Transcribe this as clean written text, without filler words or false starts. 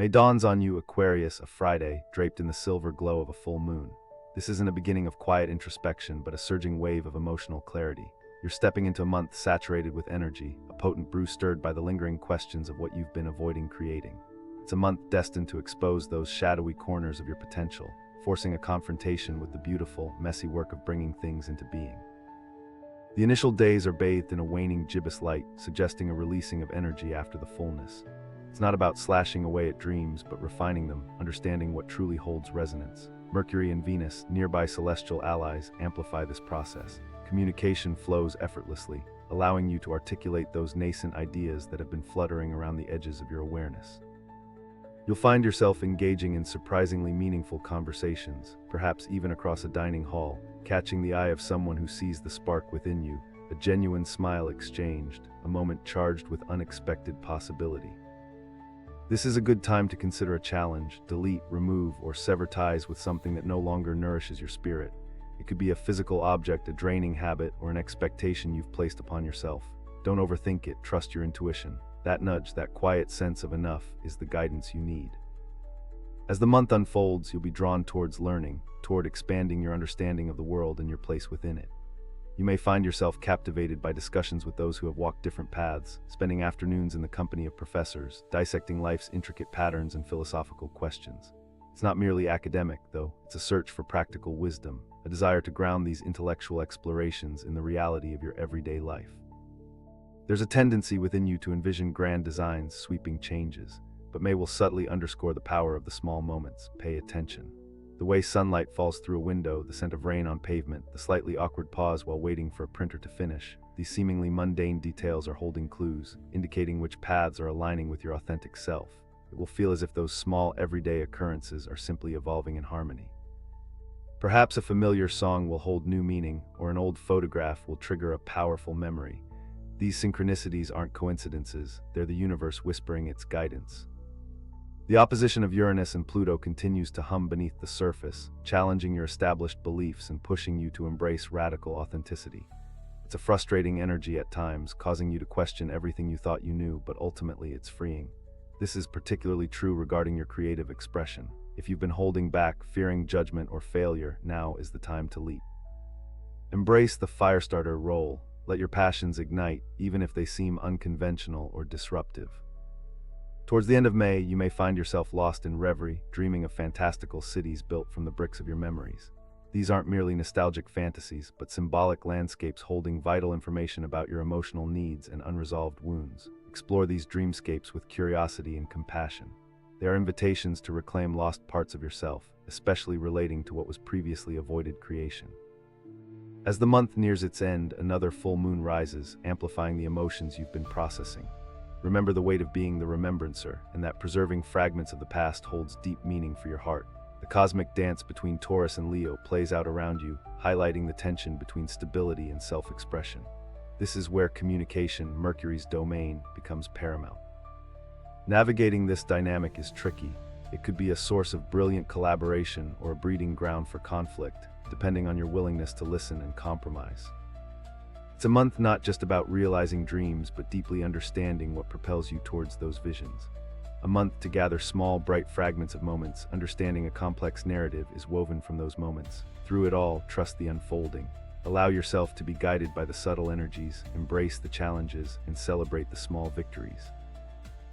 May dawns on you, Aquarius, a Friday, draped in the silver glow of a full moon. This isn't a beginning of quiet introspection, but a surging wave of emotional clarity. You're stepping into a month saturated with energy, a potent brew stirred by the lingering questions of what you've been avoiding creating. It's a month destined to expose those shadowy corners of your potential, forcing a confrontation with the beautiful, messy work of bringing things into being. The initial days are bathed in a waning gibbous light, suggesting a releasing of energy after the fullness. It's not about slashing away at dreams, but refining them, understanding what truly holds resonance. Mercury and Venus, nearby celestial allies, amplify this process. Communication flows effortlessly, allowing you to articulate those nascent ideas that have been fluttering around the edges of your awareness. You'll find yourself engaging in surprisingly meaningful conversations, perhaps even across a dining hall, catching the eye of someone who sees the spark within you, a genuine smile exchanged, a moment charged with unexpected possibility. This is a good time to consider a challenge, delete, remove, or sever ties with something that no longer nourishes your spirit. It could be a physical object, a draining habit, or an expectation you've placed upon yourself. Don't overthink it, trust your intuition. That nudge, that quiet sense of enough, is the guidance you need. As the month unfolds, you'll be drawn towards learning, toward expanding your understanding of the world and your place within it. You may find yourself captivated by discussions with those who have walked different paths, spending afternoons in the company of professors, dissecting life's intricate patterns and philosophical questions. It's not merely academic, though. It's a search for practical wisdom, a desire to ground these intellectual explorations in the reality of your everyday life. There's a tendency within you to envision grand designs, sweeping changes, but May will subtly underscore the power of the small moments. Pay attention. The way sunlight falls through a window, the scent of rain on pavement, the slightly awkward pause while waiting for a printer to finish. These seemingly mundane details are holding clues, indicating which paths are aligning with your authentic self. It will feel as if those small, everyday occurrences are simply evolving in harmony. Perhaps a familiar song will hold new meaning, or an old photograph will trigger a powerful memory. These synchronicities aren't coincidences, they're the universe whispering its guidance. The opposition of Uranus and Pluto continues to hum beneath the surface, challenging your established beliefs and pushing you to embrace radical authenticity. It's a frustrating energy at times, causing you to question everything you thought you knew, but ultimately it's freeing. This is particularly true regarding your creative expression. If you've been holding back, fearing judgment or failure, now is the time to leap. Embrace the firestarter role. Let your passions ignite, even if they seem unconventional or disruptive. Towards the end of May, you may find yourself lost in reverie, dreaming of fantastical cities built from the bricks of your memories. These aren't merely nostalgic fantasies, but symbolic landscapes holding vital information about your emotional needs and unresolved wounds. Explore these dreamscapes with curiosity and compassion. They are invitations to reclaim lost parts of yourself, especially relating to what was previously avoided creation. As the month nears its end, another full moon rises, amplifying the emotions you've been processing. Remember the weight of being the remembrancer, and that preserving fragments of the past holds deep meaning for your heart. The cosmic dance between Taurus and Leo plays out around you, highlighting the tension between stability and self-expression. This is where communication, Mercury's domain, becomes paramount. Navigating this dynamic is tricky. It could be a source of brilliant collaboration or a breeding ground for conflict, depending on your willingness to listen and compromise. It's a month not just about realizing dreams, but deeply understanding what propels you towards those visions. A month to gather small, bright fragments of moments, understanding a complex narrative is woven from those moments. Through it all, trust the unfolding. Allow yourself to be guided by the subtle energies, embrace the challenges, and celebrate the small victories.